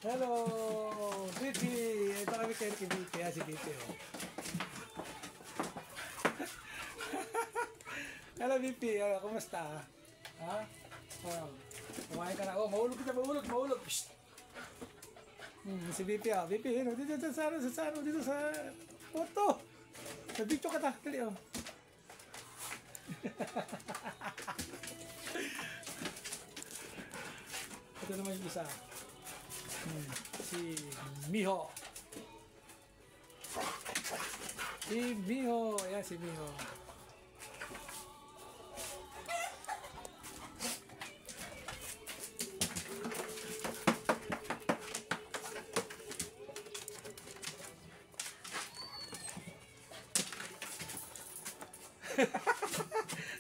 Hello, BP. Ito kami kayo kay BP. Si BP. Oh. Hello, BP. Kumusta? Ha? Oh. Kumain ka na. Oh, mahulog ka. Mahulog. Psst. Si BP. BP, dito sa photo. Sa video ka ta. Dali, oh. Ito naman yung isa. Si Miho. Ayan si Miho.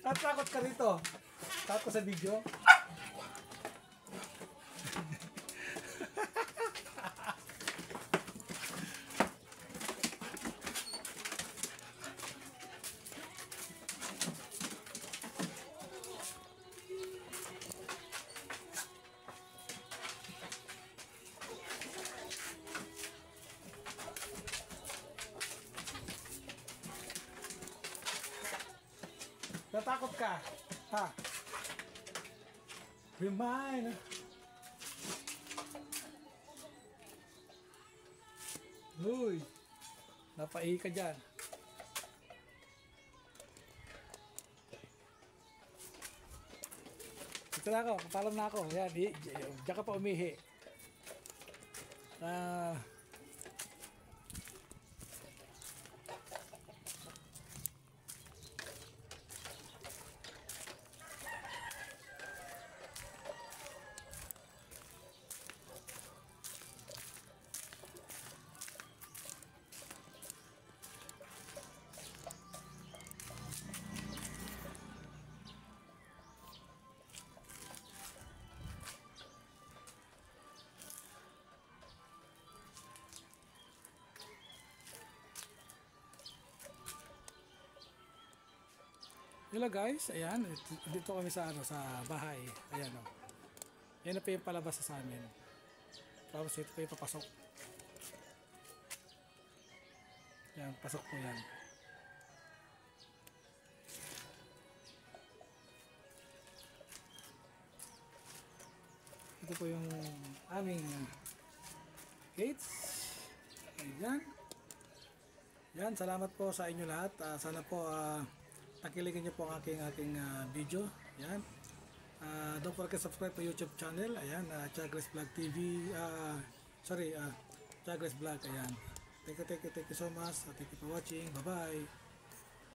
Natakot ka rito. Takot sa video. Natakot ka? Ha? Remind. Uy. Napaihi ka dyan. Ito na ako. Papalam na ako. Yan. Diyan ka pa umihi. Hello guys, ayan, dito kami sa bahay. Ayan oh. Yan na pa yung palabas sa amin. Tapos ito pa yung papasok. Yan, pasok po yan. Ito po yung aming gates. Ayan. Yan, salamat po sa inyo lahat. Sana po nakiligin niyo po ang aking video. Ayan. Don't forget to subscribe to YouTube channel. Ayan, Chagres Vlog TV. Chagres Vlog. Ayan. Thank you so much. Thank you for watching. Bye-bye.